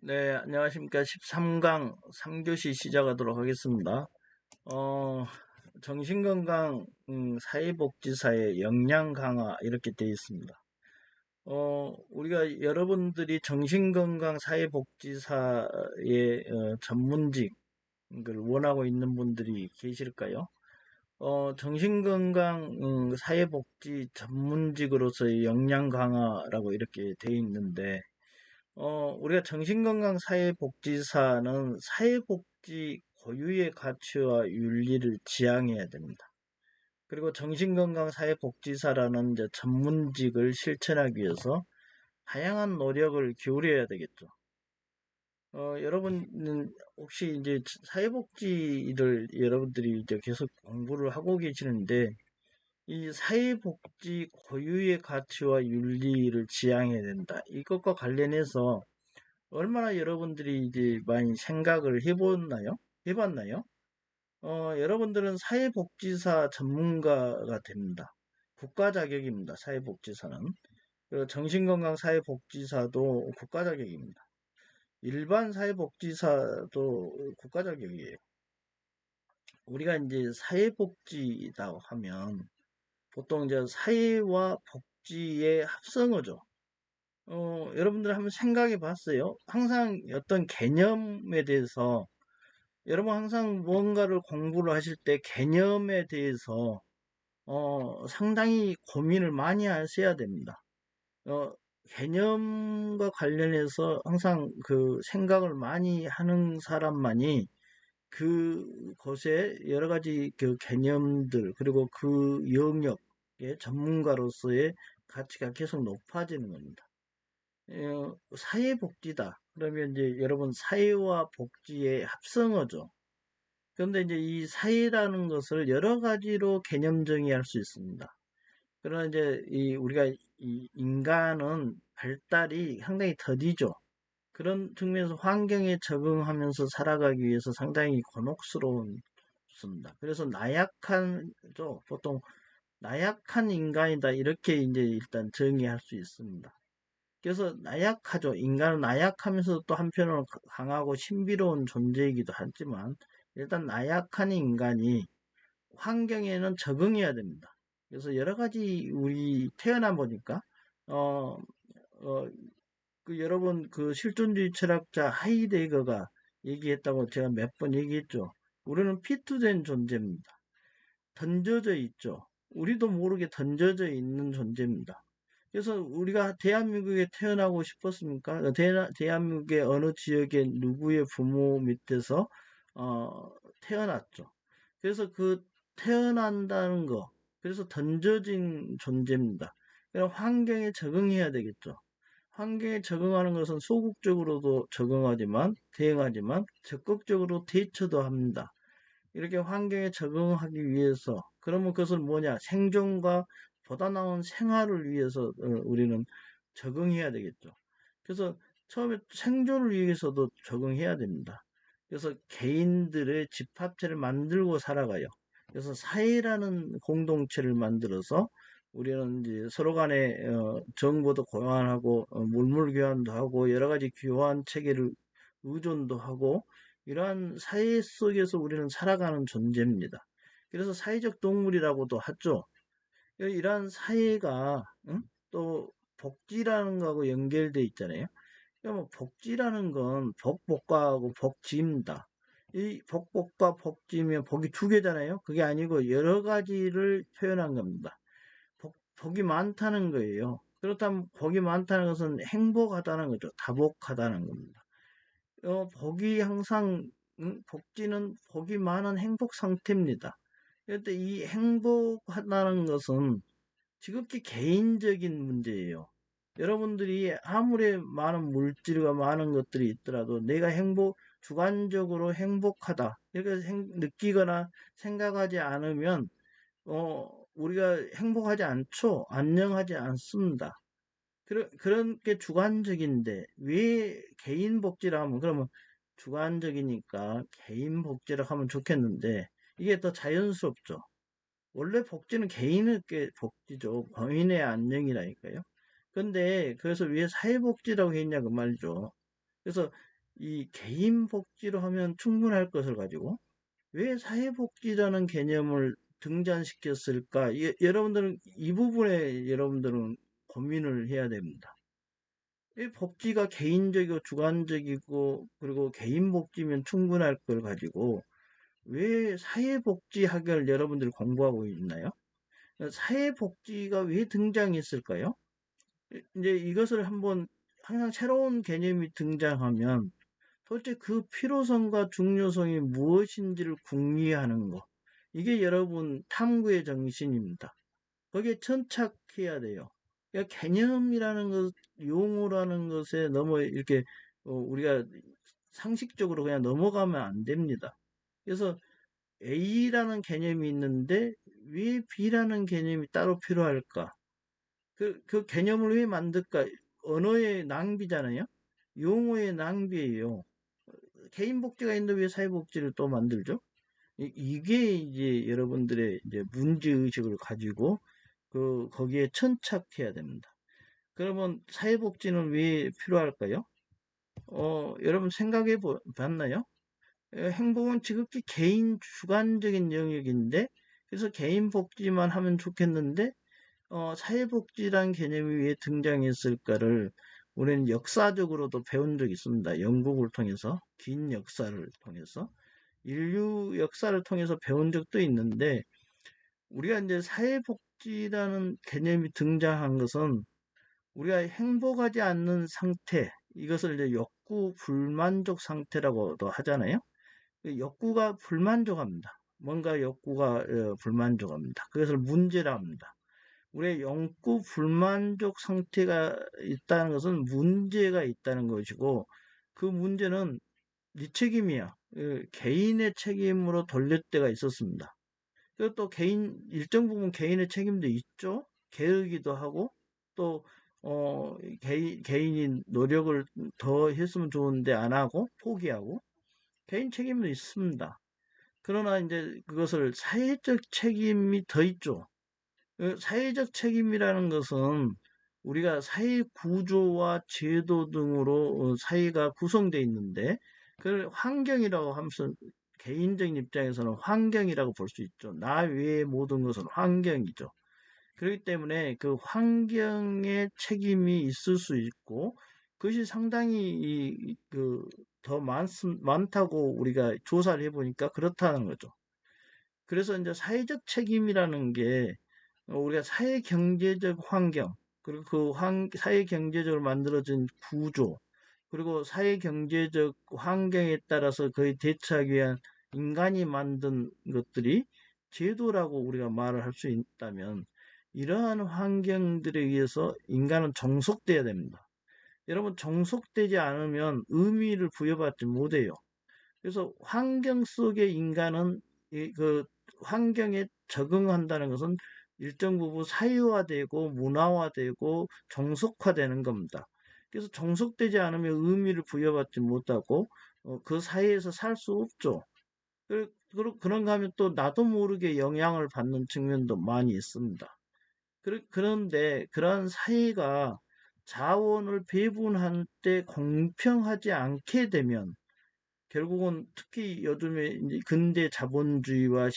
네, 안녕하십니까. 13강 3교시 시작하도록 하겠습니다. 어, 정신건강, 사회복지사의 역량 강화, 이렇게 되어 있습니다. 우리가 여러분들이 정신건강 사회복지사의 전문직을 원하고 있는 분들이 계실까요? 정신건강, 사회복지 전문직으로서의 역량 강화라고 이렇게 되어 있는데, 우리가 정신건강사회복지사는 사회복지 고유의 가치와 윤리를 지향해야 됩니다. 그리고 정신건강사회복지사라는 이제 전문직을 실천하기 위해서 다양한 노력을 기울여야 되겠죠. 여러분은 혹시 이제 사회복지를 여러분들이 이제 계속 공부를 하고 계시는데, 이 사회복지 고유의 가치와 윤리를 지향해야 된다. 이것과 관련해서 얼마나 여러분들이 이제 많이 생각을 해봤나요? 여러분들은 사회복지사 전문가가 됩니다. 국가 자격입니다. 사회복지사는. 그리고 정신건강 사회복지사도 국가 자격입니다. 일반 사회복지사도 국가 자격이에요. 우리가 이제 사회복지라고 하면 보통 이제 사회와 복지의 합성어죠. 여러분들 한번 생각해 봤어요? 항상 어떤 개념에 대해서, 여러분 항상 무언가를 공부를 하실 때 개념에 대해서, 상당히 고민을 많이 하셔야 됩니다. 어, 개념과 관련해서 항상 그 생각을 많이 하는 사람만이 그것에 여러 가지 그 개념들, 그리고 그 영역의 전문가로서의 가치가 계속 높아지는 겁니다. 사회복지다. 그러면 이제 여러분 사회와 복지의 합성어죠. 그런데 이제 이 사회라는 것을 여러 가지로 개념 정의할 수 있습니다. 그러나 이제 우리가 이 인간은 발달이 상당히 더디죠. 그런 측면에서 환경에 적응하면서 살아가기 위해서 상당히 곤혹스러웠습니다. 그래서 보통 나약한 인간이다. 이렇게 이제 일단 정의할 수 있습니다. 그래서 나약하죠. 인간은 나약하면서도 또 한편으로 강하고 신비로운 존재이기도 하지만, 일단 나약한 인간이 환경에는 적응해야 됩니다. 그래서 여러 가지 우리 태어나 보니까, 어, 어, 여러분 그 실존주의 철학자 하이데거가 얘기했다고 제가 몇 번 얘기했죠. 우리는 피투된 존재입니다. 던져져 있죠. 우리도 모르게 던져져 있는 존재입니다. 그래서 우리가 대한민국에 태어나고 싶었습니까? 대한민국의 어느 지역의 누구의 부모 밑에서 태어났죠. 그래서 그 태어난다는 거, 그래서 던져진 존재입니다. 그럼 환경에 적응해야 되겠죠. 환경에 적응하는 것은 소극적으로도 대응하지만 적극적으로 대처도 합니다. 이렇게 환경에 적응하기 위해서, 그러면 그것은 뭐냐? 생존과 보다 나은 생활을 위해서 우리는 적응해야 되겠죠. 그래서 처음에 생존을 위해서도 적응해야 됩니다. 그래서 개인들의 집합체를 만들고 살아가요. 그래서 사회라는 공동체를 만들어서 우리는 이제 서로 간에 정보도 교환하고 물물 교환도 하고 여러 가지 교환 체계를 의존도 하고, 이러한 사회 속에서 우리는 살아가는 존재입니다. 그래서 사회적 동물이라고도 하죠. 이러한 사회가 또 복지라는 거하고 연결돼 있잖아요. 그러니까 뭐 복지라는 건 복복과하고 복지입니다. 이 복복과 복지면 복이 두 개잖아요. 그게 아니고 여러 가지를 표현한 겁니다. 복이 많다는 거예요. 그렇다면 복이 많다는 것은 행복하다는 거죠. 다복하다는 겁니다. 복이 항상, 복지는 복이 많은 행복 상태입니다. 그런데 이 행복하다는 것은 지극히 개인적인 문제예요. 여러분들이 아무리 많은 물질과 많은 것들이 있더라도 내가 주관적으로 행복하다, 이렇게 느끼거나 생각하지 않으면, 우리가 행복하지 않죠. 안녕하지 않습니다. 그런 게 주관적인데, 왜 개인 복지라 하면, 그러면 주관적이니까 개인 복지라 하면 좋겠는데, 이게 더 자연스럽죠. 원래 복지는 개인의 복지죠. 범인의 안녕이라니까요. 근데, 그래서 왜 사회복지라고 했냐, 그 말이죠. 그래서 이 개인 복지로 하면 충분할 것을 가지고 왜 사회복지라는 개념을 등장시켰을까? 여러분들은 이 부분에 여러분들은 고민을 해야 됩니다. 이 복지가 개인적이고 주관적이고 그리고 개인 복지면 충분할 걸 가지고 왜 사회복지학을 여러분들이 공부하고 있나요? 사회복지가 왜 등장했을까요? 이제 이것을 한번 항상 새로운 개념이 등장하면 도대체 그 필요성과 중요성이 무엇인지를 궁리하는 거. 이게 여러분 탐구의 정신입니다. 거기에 천착해야 돼요. 그러니까 개념이라는 것, 용어라는 것에 너무 이렇게 우리가 상식적으로 그냥 넘어가면 안 됩니다. 그래서 A라는 개념이 있는데 왜 B라는 개념이 따로 필요할까? 그 개념을 왜 만들까? 언어의 낭비잖아요. 용어의 낭비예요. 개인 복지가 있는데 왜 사회복지를 또 만들죠? 이게 이제 여러분들의 이제 문제의식을 가지고 거기에 천착해야 됩니다. 그러면 사회복지는 왜 필요할까요? 여러분 생각해 봤나요? 행복은 지극히 개인 주관적인 영역인데, 그래서 개인 복지만 하면 좋겠는데, 사회복지란 개념이 왜 등장했을까를 우리는 역사적으로도 배운 적이 있습니다. 영국을 통해서, 긴 역사를 통해서, 인류 역사를 통해서 배운 적도 있는데, 우리가 이제 사회복지라는 개념이 등장한 것은 우리가 행복하지 않는 상태, 이것을 이제 욕구 불만족 상태라고도 하잖아요. 욕구가 불만족합니다. 뭔가 욕구가 불만족합니다. 그것을 문제라 합니다. 우리의 욕구 불만족 상태가 있다는 것은 문제가 있다는 것이고 그 문제는 네 책임이야. 개인의 책임으로 돌릴 때가 있었습니다. 그리고 또 일정 부분 개인의 책임도 있죠. 게으르기도 하고, 또, 개인이 노력을 더 했으면 좋은데 안 하고, 포기하고, 개인 책임도 있습니다. 그러나 이제 그것을 사회적 책임이 더 있죠. 사회적 책임이라는 것은 우리가 사회 구조와 제도 등으로 사회가 구성되어 있는데, 그걸 환경이라고 하면서 개인적인 입장에서는 환경이라고 볼 수 있죠. 나 외의 모든 것은 환경이죠. 그렇기 때문에 그 환경에 책임이 있을 수 있고, 그것이 상당히 더 많다고 우리가 조사를 해보니까 그렇다는 거죠. 그래서 이제 사회적 책임이라는 게 우리가 사회 경제적 환경, 그리고 사회 경제적으로 만들어진 구조, 그리고 사회 경제적 환경에 따라서 거의 대처하기 위한 인간이 만든 것들이 제도라고 우리가 말을 할 수 있다면 이러한 환경들에 의해서 인간은 종속돼야 됩니다. 여러분, 종속되지 않으면 의미를 부여받지 못해요. 그래서 환경 속의 인간은 그 환경에 적응한다는 것은 일정 부분 사유화되고 문화화되고 종속화되는 겁니다. 그래서 종속되지 않으면 의미를 부여받지 못하고 그 사회에서 살 수 없죠. 그런가 하면 또 나도 모르게 영향을 받는 측면도 많이 있습니다. 그런데 그러한 사회가 자원을 배분할 때 공평하지 않게 되면 결국은 특히 요즘에 이제 근대 자본주의와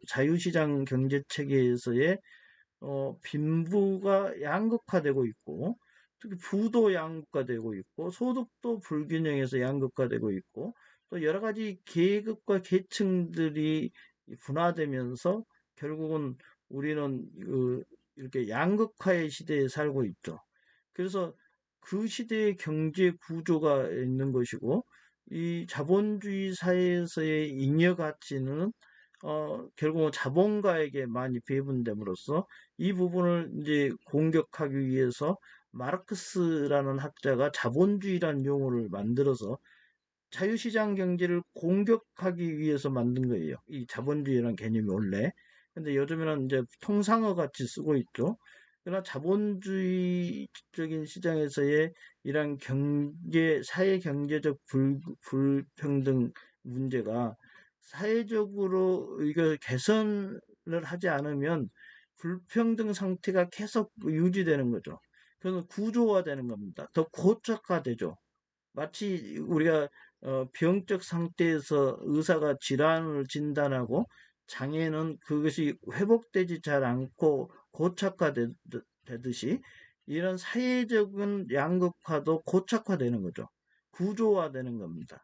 자유시장 경제 체계에서의 빈부가 양극화되고 있고, 특히 부도 양극화되고 있고, 소득도 불균형해서 양극화되고 있고, 또 여러 가지 계급과 계층들이 분화되면서 결국은 우리는 이렇게 양극화의 시대에 살고 있죠. 그래서 그 시대의 경제 구조가 있는 것이고, 이 자본주의 사회에서의 잉여 가치는 결국은 자본가에게 많이 배분됨으로써 이 부분을 이제 공격하기 위해서 마르크스라는 학자가 자본주의라는 용어를 만들어서 자유시장 경제를 공격하기 위해서 만든 거예요. 이 자본주의라는 개념이 원래. 근데 요즘에는 이제 통상어 같이 쓰고 있죠. 그러나 자본주의적인 시장에서의 이런 사회 경제적 불평등 문제가 사회적으로 이거 개선을 하지 않으면 불평등 상태가 계속 유지되는 거죠. 그래서 구조화되는 겁니다. 더 고착화되죠. 마치 우리가 병적 상태에서 의사가 질환을 진단하고 장애는 그것이 회복되지 잘 않고 고착화되듯이 이런 사회적인 양극화도 고착화되는 거죠. 구조화되는 겁니다.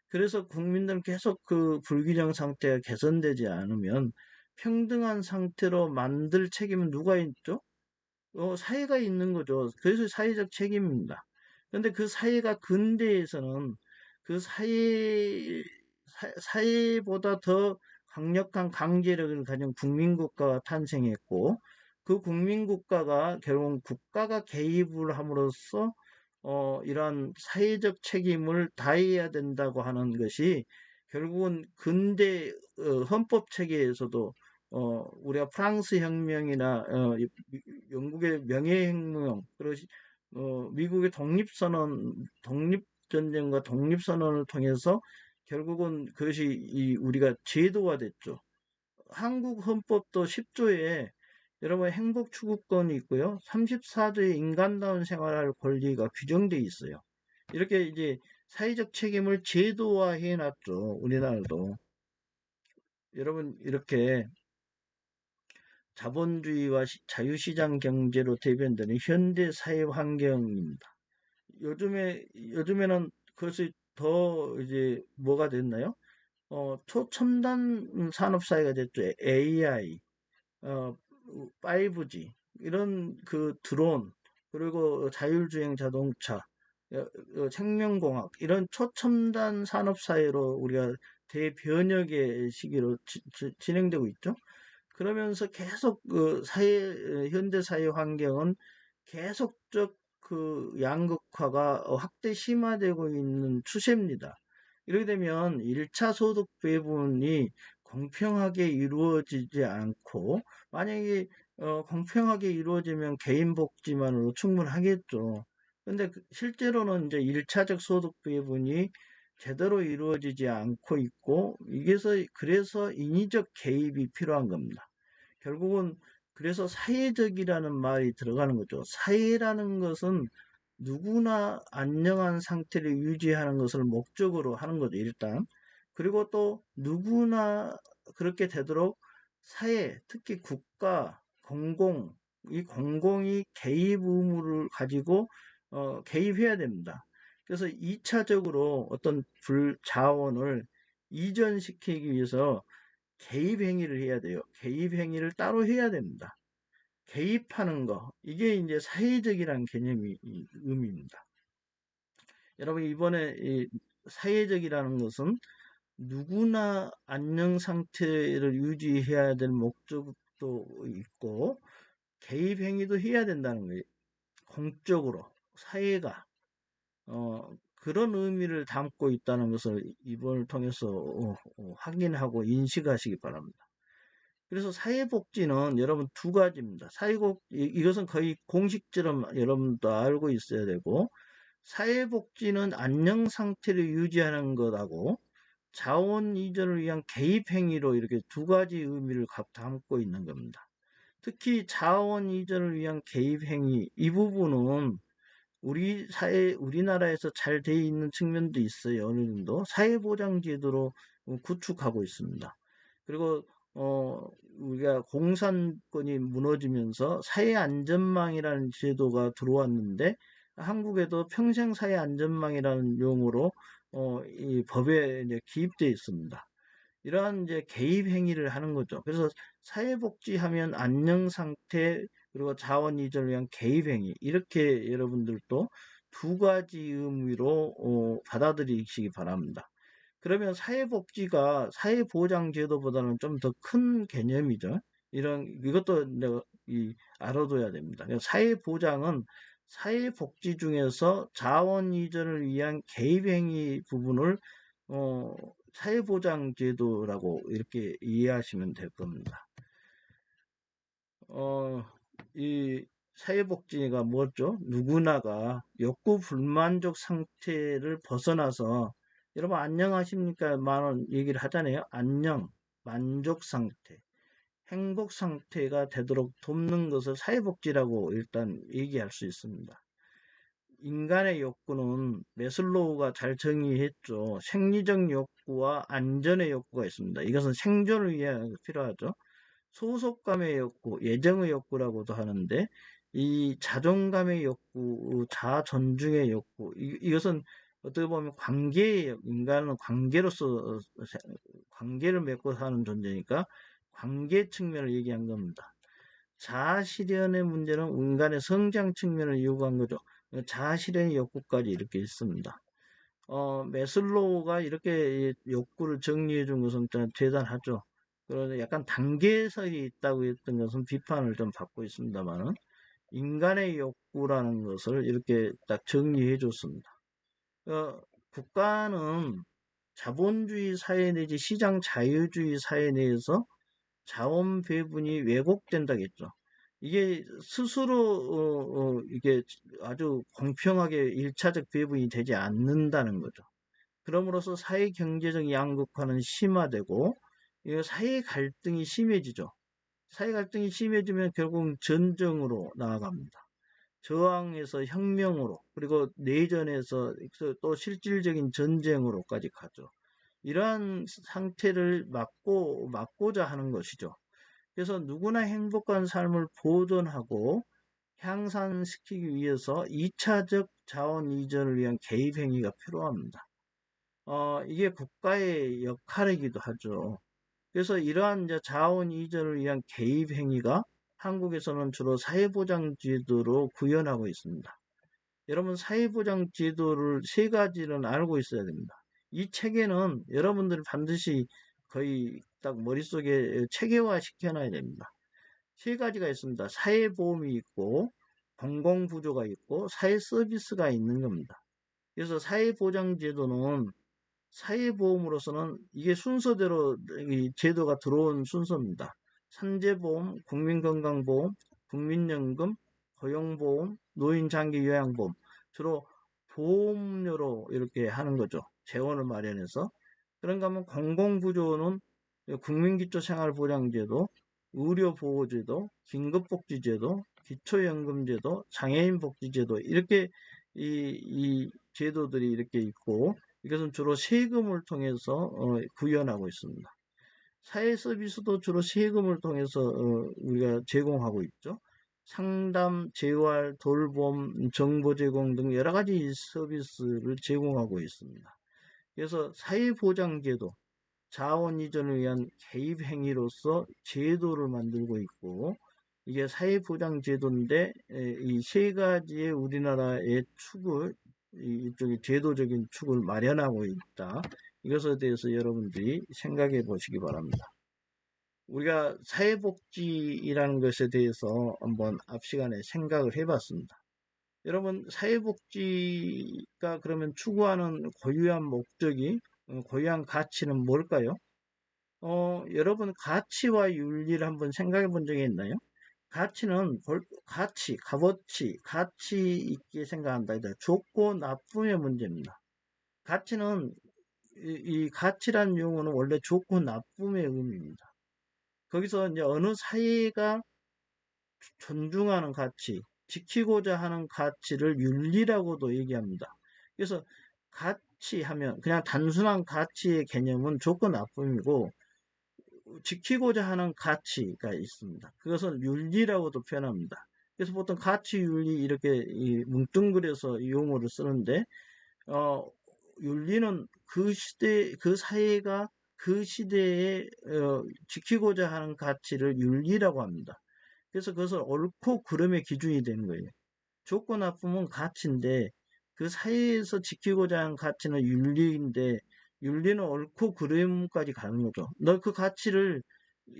그래서 국민들은 계속 그 불균형 상태가 개선되지 않으면 평등한 상태로 만들 책임은 누가 있죠? 사회가 있는 거죠. 그래서 사회적 책임입니다. 그런데 그 사회가 근대에서는 그 사회보다 더 강력한 강제력을 가진 국민국가가 탄생했고, 그 국민국가가 결국 국가가 개입을 함으로써 이러한 사회적 책임을 다해야 된다고 하는 것이 결국은 근대 헌법 체계에서도 우리가 프랑스 혁명이나 영국의 명예혁명, 그리고 미국의 독립전쟁과 독립선언을 통해서 결국은 그것이 우리가 제도화됐죠. 한국 헌법도 10조에 여러분 행복 추구권이 있고요. 34조에 인간다운 생활할 권리가 규정돼 있어요. 이렇게 이제 사회적 책임을 제도화해 놨죠. 우리나라도. 여러분 이렇게 자본주의와 자유시장 경제로 대변되는 현대 사회 환경입니다. 요즘에는 그것이 더 이제 뭐가 됐나요? 초첨단 산업 사회가 됐죠. AI, 어, 5G, 이런 그 드론, 그리고 자율주행 자동차, 생명공학, 이런 초첨단 산업 사회로 우리가 대변혁의 시기로 진행되고 있죠. 그러면서 계속 그 현대 사회 환경은 계속적 그 양극화가 확대 심화되고 있는 추세입니다. 이렇게 되면 1차 소득 배분이 공평하게 이루어지지 않고, 만약에 공평하게 이루어지면 개인 복지만으로 충분하겠죠. 근데 실제로는 이제 1차적 소득 배분이 제대로 이루어지지 않고 있고, 그래서 인위적 개입이 필요한 겁니다. 결국은 그래서 사회적이라는 말이 들어가는 거죠. 사회라는 것은 누구나 안녕한 상태를 유지하는 것을 목적으로 하는 거죠, 일단. 그리고 또 누구나 그렇게 되도록 사회, 특히 국가, 이 공공이 개입 의무를 가지고 개입해야 됩니다. 그래서 2차적으로 어떤 자원을 이전시키기 위해서 개입 행위를 해야 돼요. 개입 행위를 따로 해야 됩니다. 개입하는 거, 이게 이제 사회적이라는 개념이 의미입니다. 여러분, 이번에 이 사회적이라는 것은 누구나 안녕 상태를 유지해야 될 목적도 있고, 개입 행위도 해야 된다는 거예요. 공적으로, 사회가, 그런 의미를 담고 있다는 것을 이번을 통해서 확인하고 인식하시기 바랍니다. 그래서 사회복지는 여러분 두 가지입니다. 이것은 거의 공식처럼 여러분도 알고 있어야 되고, 사회복지는 안녕 상태를 유지하는 것하고 자원 이전을 위한 개입 행위로 이렇게 두 가지 의미를 담고 있는 겁니다. 특히 자원 이전을 위한 개입 행위, 이 부분은 우리나라에서 잘 돼 있는 측면도 있어요. 어느 정도 사회보장제도로 구축하고 있습니다. 그리고 우리가 공산권이 무너지면서 사회안전망이라는 제도가 들어왔는데, 한국에도 평생사회안전망이라는 용어로 이 법에 이제 기입되어 있습니다. 이러한 이제 개입 행위를 하는 거죠. 그래서 사회복지하면 안녕상태, 그리고 자원 이전을 위한 개입 행위, 이렇게 여러분들도 두 가지 의미로 받아들이시기 바랍니다. 그러면 사회복지가 사회보장제도보다는 좀 더 큰 개념이죠. 이것도 내가 알아둬야 됩니다. 사회보장은 사회복지 중에서 자원 이전을 위한 개입행위 부분을 어, 사회보장제도라고 이렇게 이해하시면 될 겁니다. 어, 이 사회복지가 뭐죠? 누구나가 욕구 불만족 상태를 벗어나서, 여러분 안녕하십니까? 많은 얘기를 하잖아요. 안녕, 만족 상태, 행복 상태가 되도록 돕는 것을 사회복지라고 일단 얘기할 수 있습니다. 인간의 욕구는 매슬로우가 잘 정의했죠. 생리적 욕구와 안전의 욕구가 있습니다. 이것은 생존을 위해 필요하죠. 소속감의 욕구, 예정의 욕구라고도 하는데, 이 자존감의 욕구, 자아 존중의 욕구, 이것은 어떻게 보면 인간은 관계를 맺고 사는 존재니까 관계 측면을 얘기한 겁니다. 자아 실현의 문제는 인간의 성장 측면을 요구한 거죠. 자아 실현의 욕구까지 이렇게 있습니다. 메슬로우가 이렇게 욕구를 정리해 준 것은 대단하죠. 그런데 약간 단계설이 있다고 했던 것은 비판을 좀 받고 있습니다만은 인간의 욕구라는 것을 이렇게 딱 정리해 줬습니다. 국가는 자본주의 사회 내지 시장 자유주의 사회 내에서 자원 배분이 왜곡된다겠죠. 이게 스스로 이게 아주 공평하게 일차적 배분이 되지 않는다는 거죠. 그럼으로써 사회 경제적 양극화는 심화되고 사회 갈등이 심해지죠. 사회 갈등이 심해지면 결국 전쟁으로 나아갑니다. 저항에서 혁명으로 그리고 내전에서 또 실질적인 전쟁으로까지 가죠. 이러한 상태를 막고자 하는 것이죠. 그래서 누구나 행복한 삶을 보존하고 향상시키기 위해서 2차적 자원 이전을 위한 개입 행위가 필요합니다. 이게 국가의 역할이기도 하죠. 그래서 이러한 이제 자원 이전을 위한 개입 행위가 한국에서는 주로 사회보장제도로 구현하고 있습니다. 여러분, 사회보장제도를 세 가지는 알고 있어야 됩니다. 이 체계는 여러분들이 반드시 거의 딱 머릿속에 체계화 시켜놔야 됩니다. 세 가지가 있습니다. 사회보험이 있고, 공공부조가 있고, 사회서비스가 있는 겁니다. 그래서 사회보장제도는 사회보험으로서는 이게 순서대로 이 제도가 들어온 순서입니다. 산재보험, 국민건강보험, 국민연금, 고용보험, 노인장기요양보험 주로 보험료로 이렇게 하는 거죠. 재원을 마련해서. 그런가 하면 공공부조는 국민기초생활보장제도, 의료보호제도, 긴급복지제도, 기초연금제도, 장애인복지제도 이렇게 이 제도들이 이렇게 있고 이것은 주로 세금을 통해서 구현하고 있습니다. 사회 서비스도 주로 세금을 통해서 우리가 제공하고 있죠. 상담, 재활, 돌봄, 정보 제공 등 여러 가지 서비스를 제공하고 있습니다. 그래서 사회보장제도, 자원 이전을 위한 개입 행위로서 제도를 만들고 있고 이게 사회보장제도인데 이 세 가지의 우리나라의 축을 이쪽에 제도적인 축을 마련하고 있다. 이것에 대해서 여러분들이 생각해 보시기 바랍니다. 우리가 사회복지라는 것에 대해서 한번 앞 시간에 생각을 해봤습니다. 여러분, 사회복지가 그러면 추구하는 고유한 목적이, 고유한 가치는 뭘까요? 여러분, 가치와 윤리를 한번 생각해 본 적이 있나요? 가치는 값어치, 가치 있게 생각한다. 좋고 나쁨의 문제입니다. 가치는, 이 가치란 용어는 원래 좋고 나쁨의 의미입니다. 거기서 이제 어느 사회가 존중하는 가치, 지키고자 하는 가치를 윤리라고도 얘기합니다. 그래서 가치하면 그냥 단순한 가치의 개념은 좋고 나쁨이고 지키고자 하는 가치가 있습니다. 그것을 윤리라고도 표현합니다. 그래서 보통 가치 윤리 이렇게 뭉뚱그려서 이 용어를 쓰는데 윤리는 그 시대 그 사회가 그 시대에 지키고자 하는 가치를 윤리라고 합니다. 그래서 그것을 옳고 그름의 기준이 되는 거예요. 좋고 나쁨은 가치인데 그 사이에서 지키고자 하는 가치는 윤리인데 윤리는 옳고 그름까지 가는 거죠. 너 그 가치를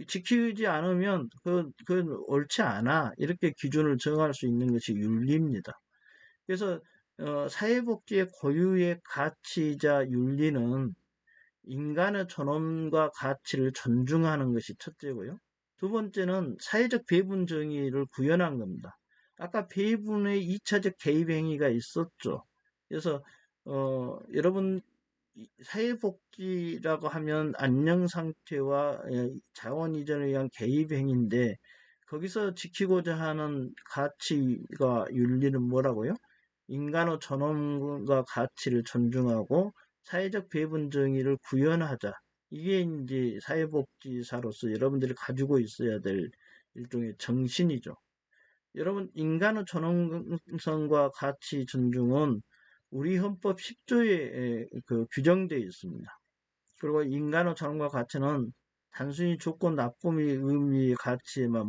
지키지 않으면 그건 옳지 않아. 이렇게 기준을 정할 수 있는 것이 윤리입니다. 그래서 사회복지의 고유의 가치이자 윤리는 인간의 존엄과 가치를 존중하는 것이 첫째고요. 두 번째는 사회적 배분 정의를 구현한 겁니다. 아까 배분의 2차적 개입 행위가 있었죠. 그래서 여러분 사회복지라고 하면 안녕상태와 자원 이전을 위한 개입 행위인데 거기서 지키고자 하는 가치가 윤리는 뭐라고요? 인간의 존엄과 가치를 존중하고 사회적 배분 정의를 구현하자. 이게 이제 사회복지사로서 여러분들이 가지고 있어야 될 일종의 정신이죠. 여러분, 인간의 존엄성과 가치 존중은 우리 헌법 10조에 그 규정되어 있습니다. 그리고 인간의 존엄과 가치는 단순히 조건 나쁨의 의미의 가치에만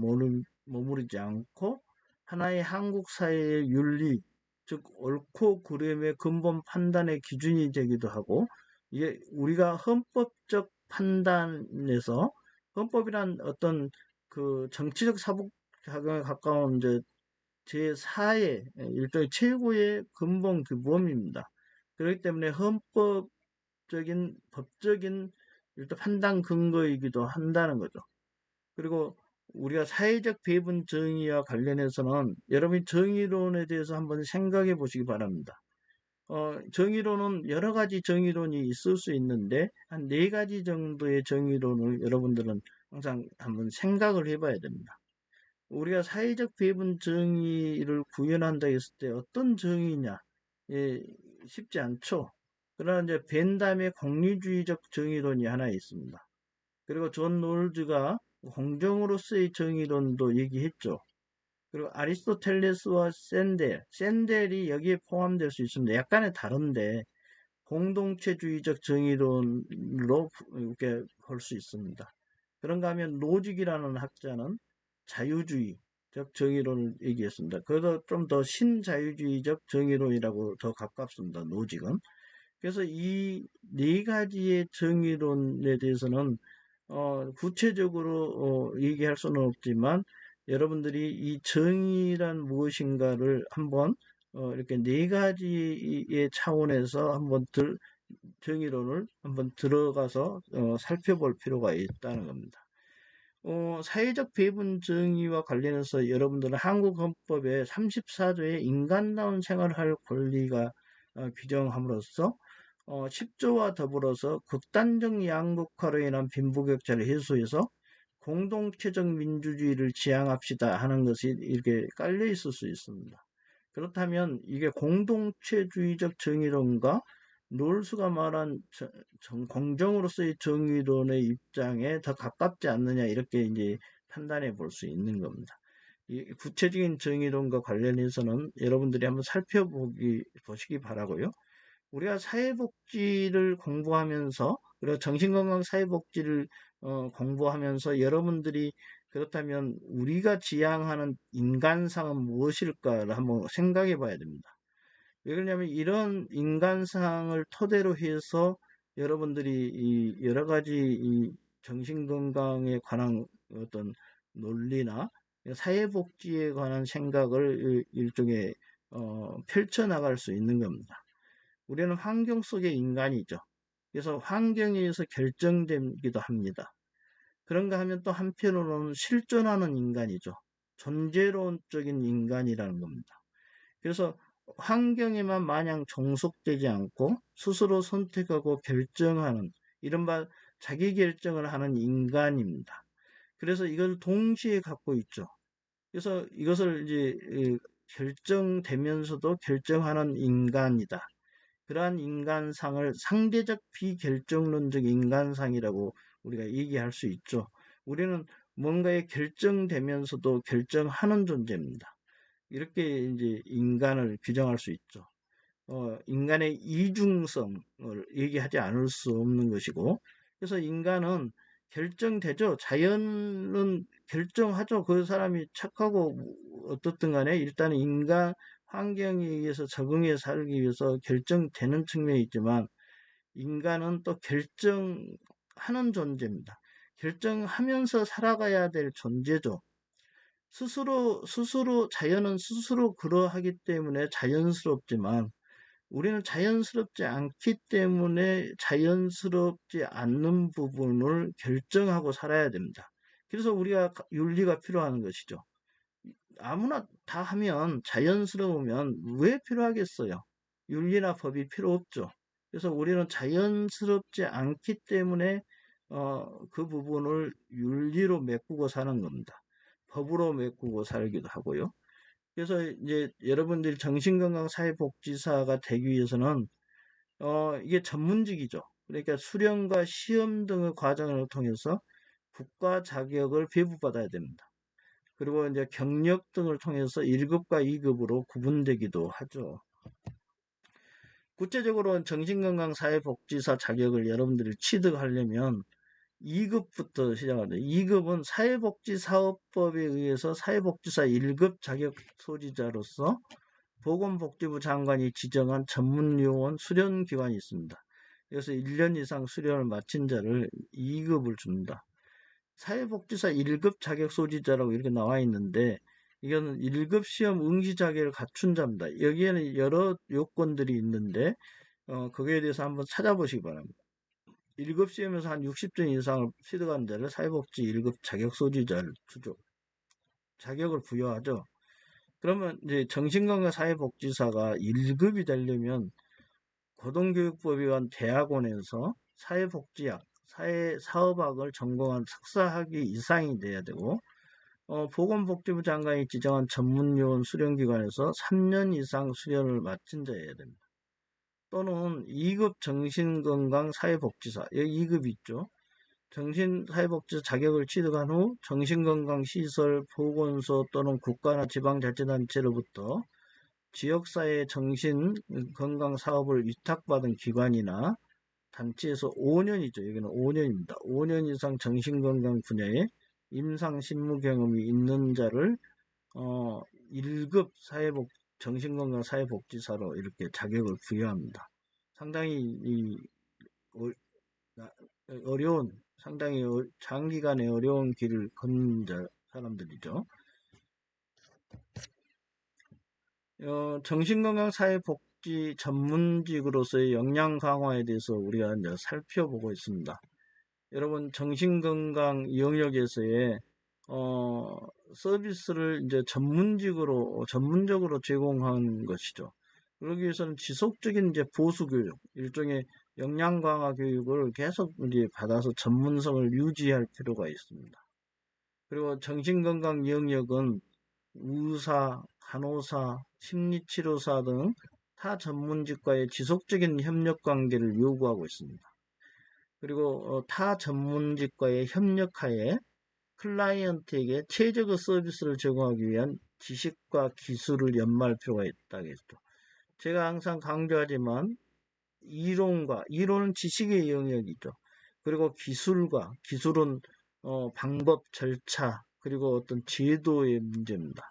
머무르지 않고 하나의 한국 사회의 윤리, 즉 옳고 그름의 근본 판단의 기준이 되기도 하고, 이게 우리가 헌법적 판단에서 헌법이란 어떤 그 정치적 사법작용에 가까운 이제 제4의 일종의 최고의 근본 규범입니다. 그렇기 때문에 헌법적인 법적인 일단 판단 근거이기도 한다는 거죠. 그리고 우리가 사회적 배분 정의와 관련해서는 여러분이 정의론에 대해서 한번 생각해 보시기 바랍니다. 정의론은 여러 가지 정의론이 있을 수 있는데 한 네 가지 정도의 정의론을 여러분들은 항상 한번 생각을 해봐야 됩니다. 우리가 사회적 배분 정의를 구현한다 했을 때 어떤 정의냐? 예, 쉽지 않죠. 그러나 이제 벤담의 공리주의적 정의론이 하나 있습니다. 그리고 존 롤즈가 공정으로서의 정의론도 얘기했죠. 그리고 아리스토텔레스와 샌델이 여기에 포함될 수 있습니다. 약간의 다른데 공동체주의적 정의론으로 이렇게 볼 수 있습니다. 그런가 하면 노직이라는 학자는 자유주의적 정의론을 얘기했습니다. 그래도 좀 더 신자유주의적 정의론이라고 더 가깝습니다. 노직은. 그래서 이 네 가지의 정의론에 대해서는 구체적으로 얘기할 수는 없지만 여러분들이 이 정의란 무엇인가를 한번 이렇게 네 가지의 차원에서 한번 정의론을 한번 들어가서 살펴볼 필요가 있다는 겁니다. 사회적 배분 정의와 관련해서 여러분들은 한국 헌법의 34조의 인간다운 생활을 할 권리가 규정함으로써 10조와 더불어서 극단적 양극화로 인한 빈부격차를 해소해서 공동체적 민주주의를 지향합시다 하는 것이 이렇게 깔려 있을 수 있습니다. 그렇다면 이게 공동체주의적 정의론과 롤스가 말한 공정으로서의 정의론의 입장에 더 가깝지 않느냐 이렇게 이제 판단해 볼 수 있는 겁니다. 이 구체적인 정의론과 관련해서는 여러분들이 한번 보시기 바라고요. 우리가 사회복지를 공부하면서 그리고 정신건강 사회복지를 공부하면서 여러분들이 그렇다면 우리가 지향하는 인간상은 무엇일까를 한번 생각해 봐야 됩니다. 왜 그러냐면 이런 인간상을 토대로 해서 여러분들이 이 여러 가지 이 정신건강에 관한 어떤 논리나 사회복지에 관한 생각을 일종의 펼쳐나갈 수 있는 겁니다. 우리는 환경 속의 인간이죠. 그래서 환경에 의해서 결정되기도 합니다. 그런가 하면 또 한편으로는 실존하는 인간이죠. 존재론적인 인간이라는 겁니다. 그래서 환경에만 마냥 종속되지 않고 스스로 선택하고 결정하는 이른바 자기결정을 하는 인간입니다. 그래서 이걸 동시에 갖고 있죠. 그래서 이것을 이제 결정되면서도 결정하는 인간이다. 그러한 인간상을 상대적 비결정론적 인간상이라고 우리가 얘기할 수 있죠. 우리는 뭔가에 결정되면서도 결정하는 존재입니다. 이렇게 이제 인간을 규정할 수 있죠. 인간의 이중성을 얘기하지 않을 수 없는 것이고, 그래서 인간은 결정되죠. 자연은 결정하죠. 그 사람이 착하고 어떻든 간에 일단 인간 환경에 의해서 적응해 살기 위해서 결정되는 측면이 있지만 인간은 또 결정하는 존재입니다. 결정하면서 살아가야 될 존재죠. 자연은 스스로 그러하기 때문에 자연스럽지만 우리는 자연스럽지 않기 때문에 자연스럽지 않는 부분을 결정하고 살아야 됩니다. 그래서 우리가 윤리가 필요한 것이죠. 아무나 다 하면 자연스러우면 왜 필요하겠어요? 윤리나 법이 필요 없죠. 그래서 우리는 자연스럽지 않기 때문에 그 부분을 윤리로 메꾸고 사는 겁니다. 법으로 메꾸고 살기도 하고요. 그래서 이제 여러분들이 정신건강사회복지사가 되기 위해서는 이게 전문직이죠. 그러니까 수련과 시험 등의 과정을 통해서 국가 자격을 배부받아야 됩니다. 그리고 이제 경력 등을 통해서 1급과 2급으로 구분되기도 하죠. 구체적으로 정신건강사회복지사 자격을 여러분들이 취득하려면 2급부터 시작합니다. 2급은 사회복지사업법에 의해서 사회복지사 1급 자격 소지자로서 보건복지부 장관이 지정한 전문요원 수련기관이 있습니다. 그래서 1년 이상 수련을 마친 자를 2급을 줍니다. 사회복지사 1급 자격 소지자라고 이렇게 나와 있는데 이거는 1급 시험 응시 자격을 갖춘 자입니다. 여기에는 여러 요건들이 있는데 거기에 대해서 한번 찾아보시기 바랍니다. 1급 시험에서 한 60점 이상을 취득한 자를 사회복지 1급 자격 소지자를 주죠. 자격을 부여하죠. 그러면 이제 정신건강 사회복지사가 1급이 되려면 고등교육법에 의한 대학원에서 사회복지학, 사회사업학을 전공한 석사학위 이상이 돼야 되고 보건복지부 장관이 지정한 전문요원 수련기관에서 3년 이상 수련을 마친 자여야 됩니다. 또는 2급 정신건강사회복지사, 여기 2급이 있죠. 정신사회복지사 자격을 취득한 후 정신건강시설, 보건소 또는 국가나 지방자치단체로부터 지역사회 정신건강사업을 위탁받은 기관이나 단체에서 5년이죠. 여기는 5년입니다. 5년 이상 정신건강 분야에 임상 실무 경험이 있는 자를 1급 정신건강 사회복지사로 이렇게 자격을 부여합니다. 상당히 어려운, 상당히 장기간의 어려운 길을 걷는 사람들이죠. 정신건강사회복지 전문직으로서의 역량 강화에 대해서 우리가 이제 살펴보고 있습니다. 여러분, 정신건강 영역에서의 서비스를 이제 전문적으로 제공하는 것이죠. 그러기 위해서는 지속적인 이제 보수교육, 일종의 역량 강화 교육을 계속 이제 받아서 전문성을 유지할 필요가 있습니다. 그리고 정신건강 영역은 의사, 간호사, 심리치료사 등 타 전문직과의 지속적인 협력 관계를 요구하고 있습니다. 그리고 타 전문직과의 협력하에 클라이언트에게 최적의 서비스를 제공하기 위한 지식과 기술을 연마할 필요가 있다겠죠. 제가 항상 강조하지만 이론은 지식의 영역이죠. 그리고 기술은 방법, 절차, 그리고 어떤 제도의 문제입니다.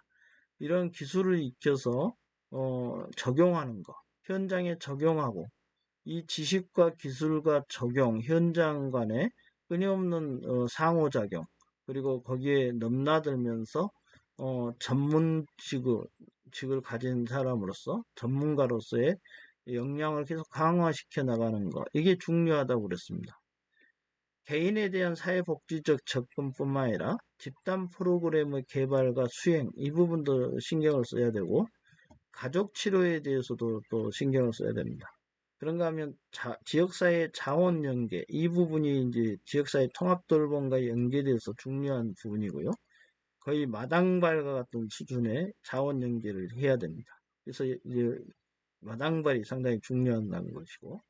이런 기술을 익혀서 적용하는 것, 현장에 적용하고 이 지식과 기술과 적용, 현장 간의 끊임없는 상호작용, 그리고 거기에 넘나들면서 전문직을 가진 사람으로서 전문가로서의 역량을 계속 강화시켜 나가는 것, 이게 중요하다고 그랬습니다. 개인에 대한 사회복지적 접근뿐만 아니라 집단 프로그램의 개발과 수행, 이 부분도 신경을 써야 되고 가족 치료에 대해서도 또 신경을 써야 됩니다. 그런가 하면 지역사회 자원 연계, 이 부분이 이제 지역사회 통합돌봄과 연계돼서 중요한 부분이고요. 거의 마당발과 같은 수준의 자원 연계를 해야 됩니다. 그래서 이제 마당발이 상당히 중요한 것이고,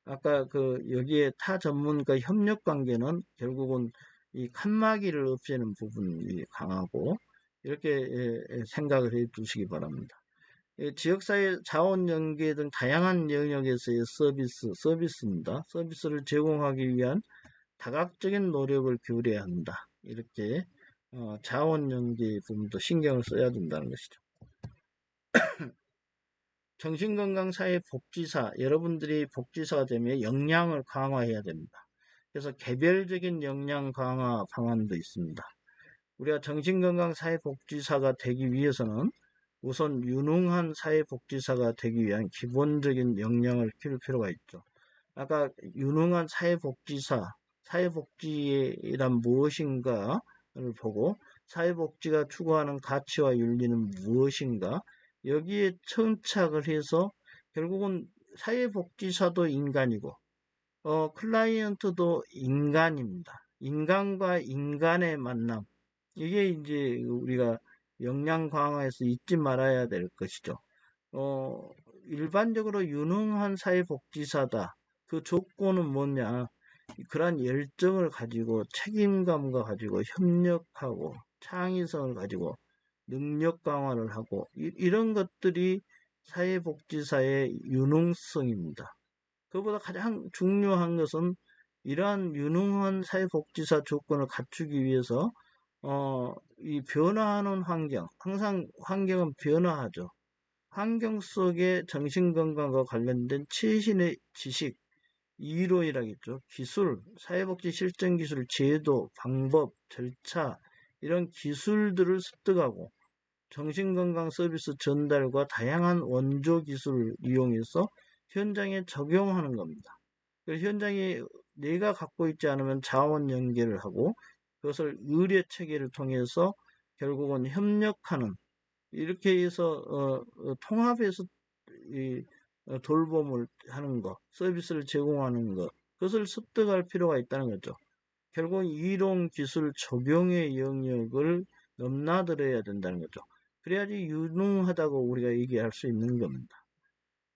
아까 여기에 타 전문가 협력 관계는 결국은 이 칸막이를 없애는 부분이 강하고, 이렇게 생각을 해 두시기 바랍니다. 지역사회 자원 연계 등 다양한 영역에서의 서비스입니다. 서비스를 제공하기 위한 다각적인 노력을 기울여야 한다. 이렇게 자원 연계 부분도 신경을 써야 된다는 것이죠. 정신건강사회복지사, 여러분들이 복지사가 되면 역량을 강화해야 됩니다. 그래서 개별적인 역량 강화 방안도 있습니다. 우리가 정신건강사회복지사가 되기 위해서는 우선 유능한 사회복지사가 되기 위한 기본적인 역량을 키울 필요가 있죠. 아까 유능한 사회복지란 무엇인가를 보고 사회복지가 추구하는 가치와 윤리는 무엇인가, 여기에 천착을 해서 결국은 사회복지사도 인간이고 클라이언트도 인간입니다. 인간과 인간의 만남, 이게 이제 우리가 역량 강화에서 잊지 말아야 될 것이죠. 일반적으로 유능한 사회복지사다. 그 조건은 뭐냐? 그러한 열정을 가지고 책임감과 가지고 협력하고 창의성을 가지고 능력 강화를 하고 이런 것들이 사회복지사의 유능성입니다. 그보다 가장 중요한 것은 이러한 유능한 사회복지사 조건을 갖추기 위해서 이 변화하는 환경, 항상 환경은 변화하죠. 환경 속에 정신건강과 관련된 최신의 지식, 이론이라겠죠. 기술, 사회복지 실전 기술, 제도, 방법, 절차, 이런 기술들을 습득하고 정신건강 서비스 전달과 다양한 원조 기술을 이용해서 현장에 적용하는 겁니다. 현장에 내가 갖고 있지 않으면 자원 연계를 하고 그것을 의뢰 체계를 통해서 결국은 협력하는 이렇게 해서 통합해서 이 돌봄을 하는 것, 서비스를 제공하는 것, 그것을 습득할 필요가 있다는 거죠. 결국 이론 기술 적용의 영역을 넘나들어야 된다는 거죠. 그래야지 유능하다고 우리가 얘기할 수 있는 겁니다.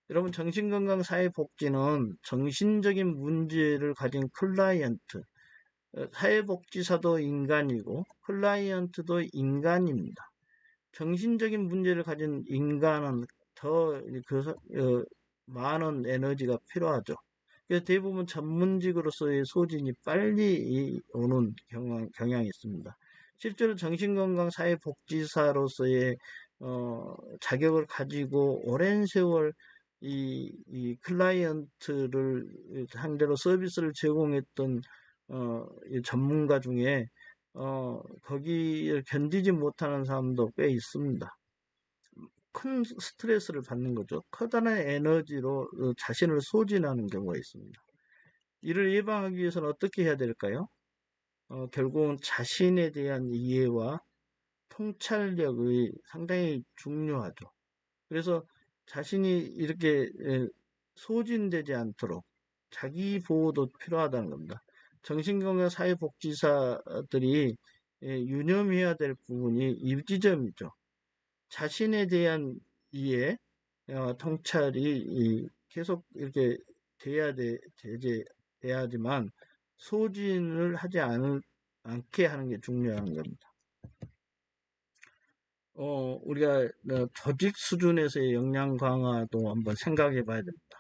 여러분, 정신건강 사회복지는 정신적인 문제를 가진 클라이언트, 사회복지사도 인간이고 클라이언트도 인간입니다. 정신적인 문제를 가진 인간은 더 많은 에너지가 필요하죠. 그래서 대부분 전문직으로서의 소진이 빨리 오는 경향이 있습니다. 실제로 정신건강 사회복지사로서의 자격을 가지고 오랜 세월 이 클라이언트를 상대로 서비스를 제공했던 이 전문가 중에 거기를 견디지 못하는 사람도 꽤 있습니다. 큰 스트레스를 받는 거죠. 커다란 에너지로 자신을 소진하는 경우가 있습니다. 이를 예방하기 위해서는 어떻게 해야 될까요? 결국은 자신에 대한 이해와 통찰력이 상당히 중요하죠. 그래서 자신이 이렇게 소진되지 않도록 자기 보호도 필요하다는 겁니다. 정신건강 사회복지사들이 유념해야 될 부분이 이 지점이죠. 자신에 대한 이해, 통찰이 계속 이렇게 돼야지만 소진을 하지 않게 하는 게 중요한 겁니다. 우리가 조직 수준에서의 역량 강화도 한번 생각해 봐야 됩니다.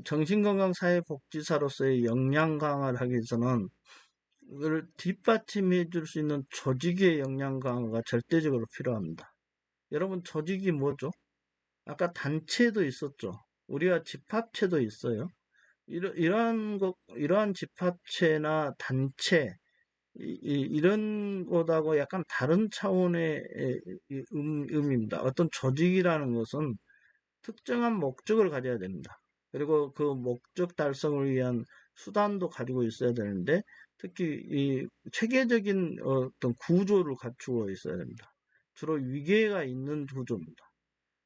정신건강 사회복지사로서의 역량 강화를 하기 위해서는 그걸 뒷받침해 줄 수 있는 조직의 역량 강화가 절대적으로 필요합니다. 여러분, 조직이 뭐죠? 아까 단체도 있었죠. 우리가 집합체도 있어요. 이러한 집합체나 단체, 이런 것하고 약간 다른 차원의 의미입니다. 어떤 조직이라는 것은 특정한 목적을 가져야 됩니다. 그리고 그 목적 달성을 위한 수단도 가지고 있어야 되는데, 특히 이 체계적인 어떤 구조를 갖추고 있어야 됩니다. 주로 위계가 있는 구조입니다.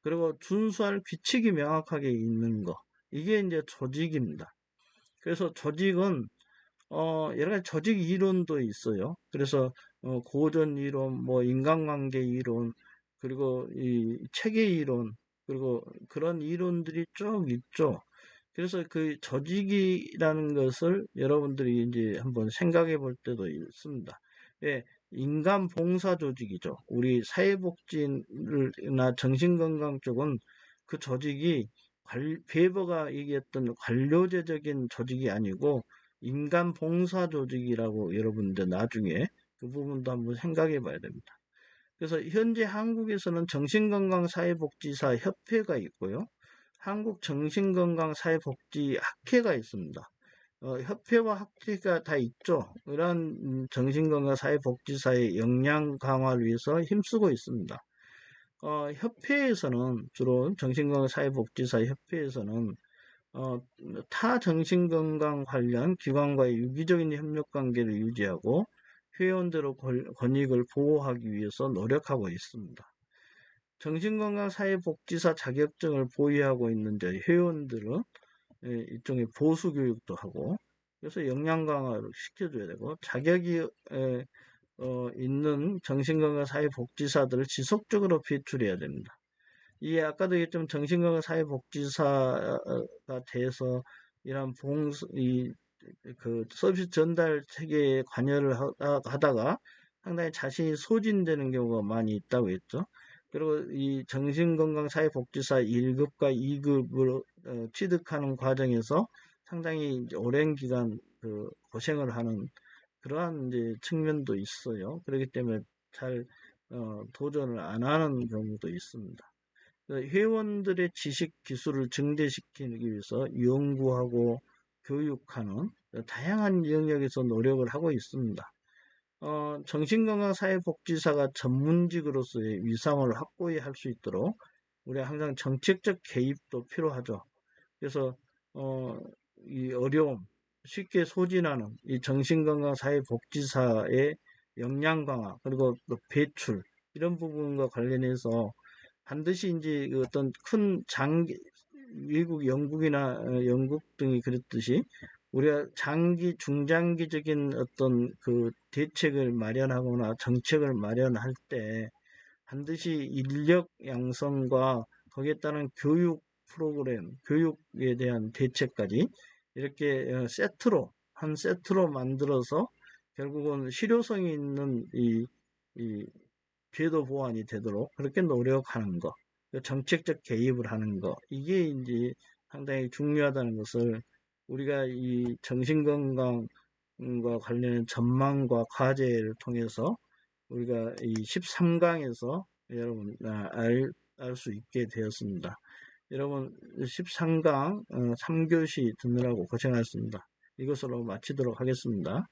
그리고 준수할 규칙이 명확하게 있는 거. 이게 이제 조직입니다. 그래서 조직은 여러 가지 조직 이론도 있어요. 그래서 고전 이론, 뭐 인간관계 이론, 그리고 이 체계 이론, 그리고 그런 이론들이 쭉 있죠. 그래서 그 조직이라는 것을 여러분들이 이제 한번 생각해 볼 때도 있습니다. 예, 인간 봉사 조직이죠. 우리 사회복지나 정신건강 쪽은 그 조직이 베버가 얘기했던 관료제적인 조직이 아니고 인간 봉사 조직이라고 여러분들 나중에 그 부분도 한번 생각해 봐야 됩니다. 그래서 현재 한국에서는 정신건강사회복지사 협회가 있고요. 한국정신건강사회복지학회가 있습니다. 협회와 학회가 다 있죠. 이러한 정신건강사회복지사의 역량 강화를 위해서 힘쓰고 있습니다. 협회에서는 주로 정신건강사회복지사 협회에서는 타 정신건강 관련 기관과의 유기적인 협력관계를 유지하고 회원들의 권익을 보호하기 위해서 노력하고 있습니다. 정신건강사회복지사 자격증을 보유하고 있는 회원들은 일종의 보수교육도 하고 그래서 역량 강화를 시켜줘야 되고 자격이 있는 정신건강사회복지사들을 지속적으로 배출해야 됩니다. 이게 아까도 얘기했지만 정신건강사회복지사가 돼서 이런 그 서비스 전달 체계에 관여를 하다가 상당히 자신이 소진되는 경우가 많이 있다고 했죠. 그리고 이 정신건강사회복지사 1급과 2급을 취득하는 과정에서 상당히 이제 오랜 기간 그 고생을 하는 그러한 이제 측면도 있어요. 그렇기 때문에 잘 도전을 안 하는 경우도 있습니다. 회원들의 지식 기술을 증대시키기 위해서 연구하고 교육하는 다양한 영역에서 노력을 하고 있습니다. 정신건강사회복지사가 전문직으로서의 위상을 확고히 할 수 있도록 우리가 항상 정책적 개입도 필요하죠. 그래서 이 어려움, 쉽게 소진하는 이 정신건강사회복지사의 역량 강화 그리고 또 배출 이런 부분과 관련해서 반드시 이제 그 어떤 큰 외국 영국이나 영국 등이 그랬듯이 우리가 장기 중장기적인 어떤 그 대책을 마련하거나 정책을 마련할 때 반드시 인력 양성과 거기에 따른 교육 프로그램, 교육에 대한 대책까지 이렇게 한 세트로 만들어서 결국은 실효성이 있는 이 궤도 보완이 되도록 그렇게 노력하는 것, 정책적 개입을 하는 것, 이게 이제 상당히 중요하다는 것을 우리가 이 정신건강과 관련된 전망과 과제를 통해서 우리가 이 13강에서 여러분 알 수 있게 되었습니다. 여러분 13강 3교시 듣느라고 고생하셨습니다. 이것으로 마치도록 하겠습니다.